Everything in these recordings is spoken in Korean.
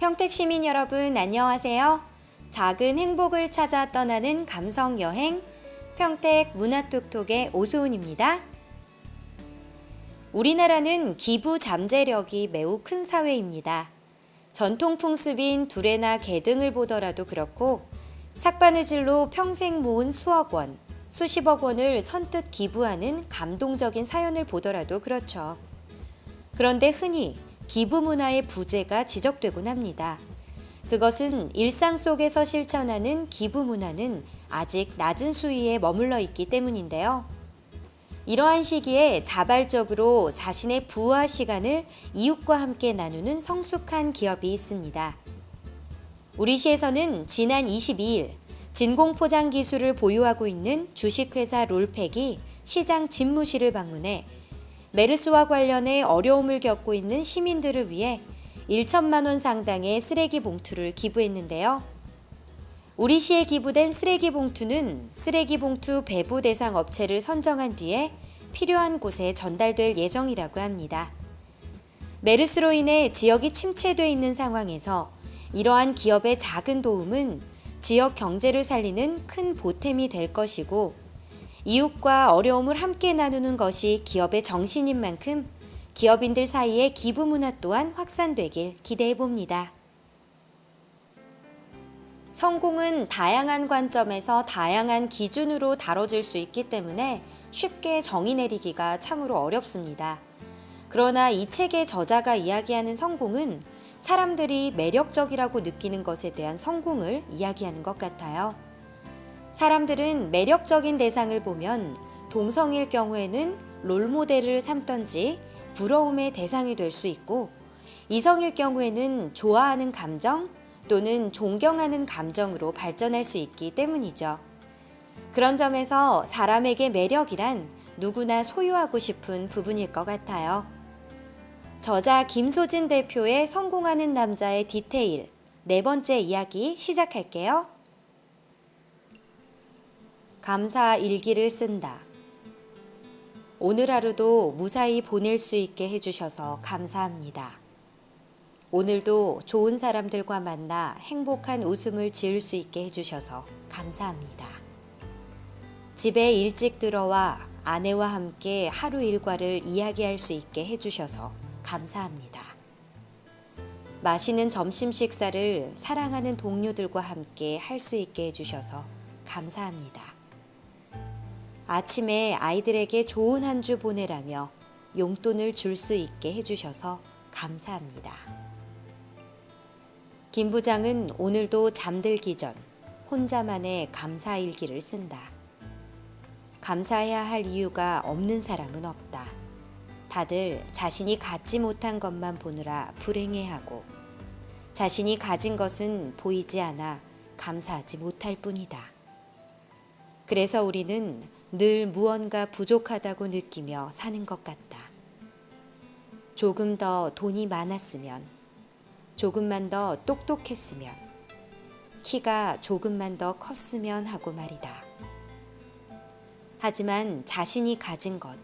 평택 시민 여러분 안녕하세요. 작은 행복을 찾아 떠나는 감성 여행 평택 문화톡톡의 오소은입니다. 우리나라는 기부 잠재력이 매우 큰 사회입니다. 전통 풍습인 두레나 개 등을 보더라도 그렇고 삭바느질로 평생 모은 수억 원, 수십억 원을 선뜻 기부하는 감동적인 사연을 보더라도 그렇죠. 그런데 흔히 기부 문화의 부재가 지적되곤 합니다. 그것은 일상 속에서 실천하는 기부 문화는 아직 낮은 수위에 머물러 있기 때문인데요. 이러한 시기에 자발적으로 자신의 부와 시간을 이웃과 함께 나누는 성숙한 기업이 있습니다. 우리 시에서는 지난 22일 진공포장 기술을 보유하고 있는 주식회사 롤팩이 시장 집무실을 방문해 메르스와 관련해 어려움을 겪고 있는 시민들을 위해 1천만 원 상당의 쓰레기 봉투를 기부했는데요. 우리 시에 기부된 쓰레기 봉투는 쓰레기 봉투 배부 대상 업체를 선정한 뒤에 필요한 곳에 전달될 예정이라고 합니다. 메르스로 인해 지역이 침체되어 있는 상황에서 이러한 기업의 작은 도움은 지역 경제를 살리는 큰 보탬이 될 것이고 이웃과 어려움을 함께 나누는 것이 기업의 정신인 만큼 기업인들 사이에 기부 문화 또한 확산되길 기대해 봅니다. 성공은 다양한 관점에서 다양한 기준으로 다뤄질 수 있기 때문에 쉽게 정의 내리기가 참으로 어렵습니다. 그러나 이 책의 저자가 이야기하는 성공은 사람들이 매력적이라고 느끼는 것에 대한 성공을 이야기하는 것 같아요. 사람들은 매력적인 대상을 보면 동성일 경우에는 롤모델을 삼던지 부러움의 대상이 될 수 있고 이성일 경우에는 좋아하는 감정 또는 존경하는 감정으로 발전할 수 있기 때문이죠. 그런 점에서 사람에게 매력이란 누구나 소유하고 싶은 부분일 것 같아요. 저자 김소진 대표의 성공하는 남자의 디테일 4번째 이야기 시작할게요. 감사 일기를 쓴다. 오늘 하루도 무사히 보낼 수 있게 해주셔서 감사합니다. 오늘도 좋은 사람들과 만나 행복한 웃음을 지을 수 있게 해주셔서 감사합니다. 집에 일찍 들어와 아내와 함께 하루 일과를 이야기할 수 있게 해주셔서 감사합니다. 맛있는 점심 식사를 사랑하는 동료들과 함께 할 수 있게 해주셔서 감사합니다. 아침에 아이들에게 좋은 한 주 보내라며 용돈을 줄 수 있게 해주셔서 감사합니다. 김 부장은 오늘도 잠들기 전 혼자만의 감사 일기를 쓴다. 감사해야 할 이유가 없는 사람은 없다. 다들 자신이 갖지 못한 것만 보느라 불행해하고 자신이 가진 것은 보이지 않아 감사하지 못할 뿐이다. 그래서 우리는 늘 무언가 부족하다고 느끼며 사는 것 같다. 조금 더 돈이 많았으면, 조금만 더 똑똑했으면, 키가 조금만 더 컸으면 하고 말이다. 하지만 자신이 가진 것,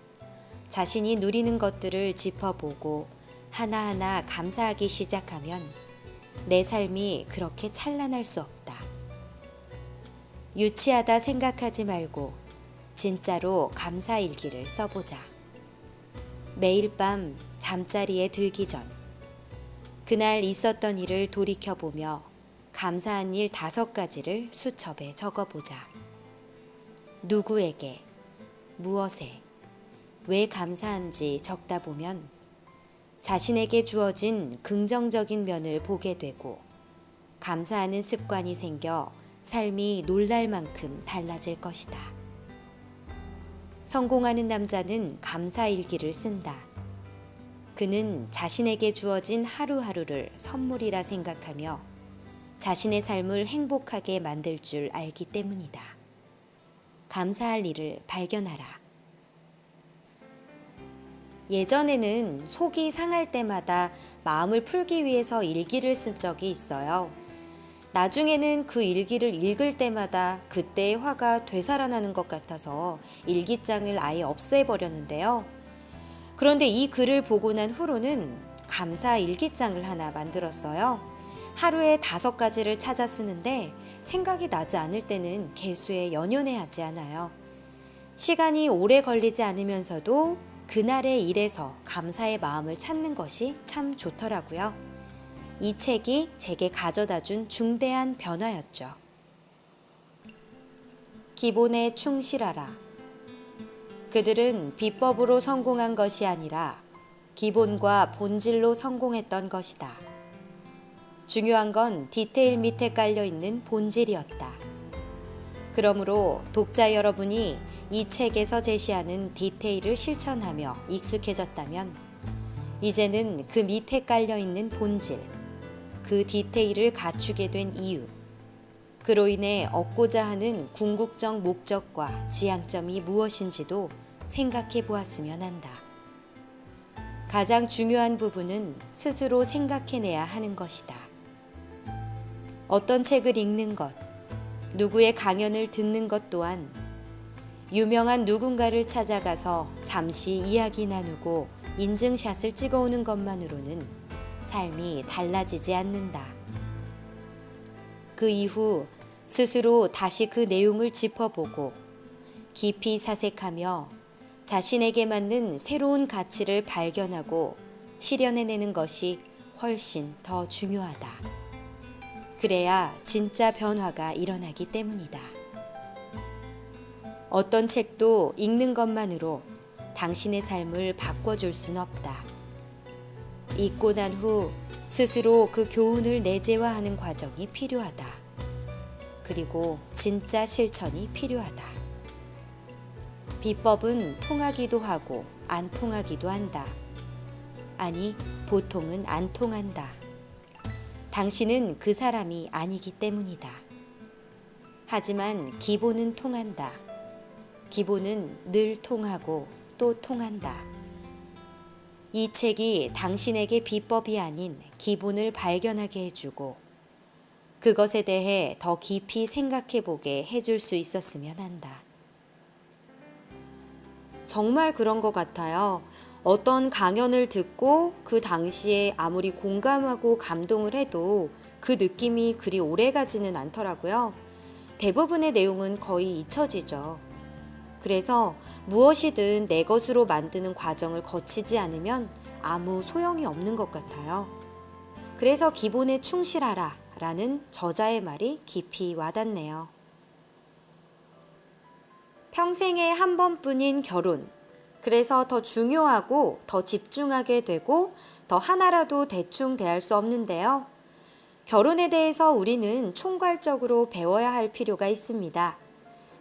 자신이 누리는 것들을 짚어보고 하나하나 감사하기 시작하면 내 삶이 그렇게 찬란할 수 없다. 유치하다 생각하지 말고 진짜로 감사 일기를 써보자. 매일 밤 잠자리에 들기 전 그날 있었던 일을 돌이켜보며 감사한 일 5가지를 수첩에 적어보자. 누구에게, 무엇에, 왜 감사한지 적다 보면 자신에게 주어진 긍정적인 면을 보게 되고 감사하는 습관이 생겨 삶이 놀랄 만큼 달라질 것이다. 성공하는 남자는 감사 일기를 쓴다. 그는 자신에게 주어진 하루하루를 선물이라 생각하며 자신의 삶을 행복하게 만들 줄 알기 때문이다. 감사할 일을 발견하라. 예전에는 속이 상할 때마다 마음을 풀기 위해서 일기를 쓴 적이 있어요. 나중에는 그 일기를 읽을 때마다 그때의 화가 되살아나는 것 같아서 일기장을 아예 없애버렸는데요. 그런데 이 글을 보고 난 후로는 감사 일기장을 하나 만들었어요. 하루에 5가지를 찾아 쓰는데 생각이 나지 않을 때는 개수에 연연해하지 않아요. 시간이 오래 걸리지 않으면서도 그날의 일에서 감사의 마음을 찾는 것이 참 좋더라고요. 이 책이 제게 가져다 준 중대한 변화였죠. 기본에 충실하라. 그들은 비법으로 성공한 것이 아니라 기본과 본질로 성공했던 것이다. 중요한 건 디테일 밑에 깔려있는 본질이었다. 그러므로 독자 여러분이 이 책에서 제시하는 디테일을 실천하며 익숙해졌다면 이제는 그 밑에 깔려있는 본질, 그 디테일을 갖추게 된 이유, 그로 인해 얻고자 하는 궁극적 목적과 지향점이 무엇인지도 생각해 보았으면 한다. 가장 중요한 부분은 스스로 생각해내야 하는 것이다. 어떤 책을 읽는 것, 누구의 강연을 듣는 것 또한 유명한 누군가를 찾아가서 잠시 이야기 나누고 인증샷을 찍어오는 것만으로는 삶이 달라지지 않는다. 그 이후 스스로 다시 그 내용을 짚어보고 깊이 사색하며 자신에게 맞는 새로운 가치를 발견하고 실현해내는 것이 훨씬 더 중요하다. 그래야 진짜 변화가 일어나기 때문이다. 어떤 책도 읽는 것만으로 당신의 삶을 바꿔줄 순 없다. 읽고 난 후 스스로 그 교훈을 내재화하는 과정이 필요하다. 그리고 진짜 실천이 필요하다. 비법은 통하기도 하고 안 통하기도 한다. 아니, 보통은 안 통한다. 당신은 그 사람이 아니기 때문이다. 하지만 기본은 통한다. 기본은 늘 통하고 또 통한다. 이 책이 당신에게 비법이 아닌 기본을 발견하게 해주고 그것에 대해 더 깊이 생각해보게 해줄 수 있었으면 한다. 정말 그런 것 같아요. 어떤 강연을 듣고 그 당시에 아무리 공감하고 감동을 해도 그 느낌이 그리 오래 가지는 않더라고요. 대부분의 내용은 거의 잊혀지죠. 그래서 무엇이든 내 것으로 만드는 과정을 거치지 않으면 아무 소용이 없는 것 같아요. 그래서 기본에 충실하라 라는 저자의 말이 깊이 와닿네요. 평생에 한 번뿐인 결혼. 그래서 더 중요하고 더 집중하게 되고 더 하나라도 대충 대할 수 없는데요. 결혼에 대해서 우리는 총괄적으로 배워야 할 필요가 있습니다.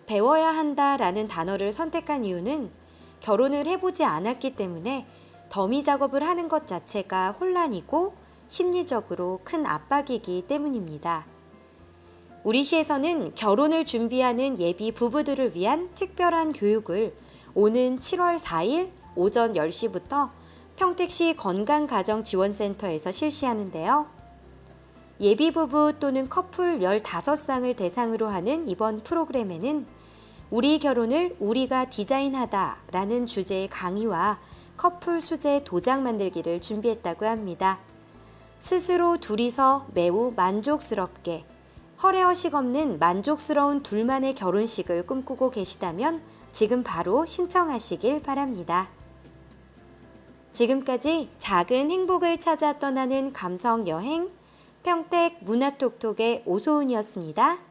배워야 한다라는 단어를 선택한 이유는 결혼을 해보지 않았기 때문에 더미 작업을 하는 것 자체가 혼란이고 심리적으로 큰 압박이기 때문입니다. 우리 시에서는 결혼을 준비하는 예비 부부들을 위한 특별한 교육을 오는 7월 4일 오전 10시부터 평택시 건강가정지원센터에서 실시하는데요. 예비부부 또는 커플 15쌍을 대상으로 하는 이번 프로그램에는 우리 결혼을 우리가 디자인하다 라는 주제의 강의와 커플 수제 도장 만들기를 준비했다고 합니다. 스스로 둘이서 매우 만족스럽게 허례허식 없는 만족스러운 둘만의 결혼식을 꿈꾸고 계시다면 지금 바로 신청하시길 바랍니다. 지금까지 작은 행복을 찾아 떠나는 감성여행 평택 문화톡톡의 오소은이었습니다.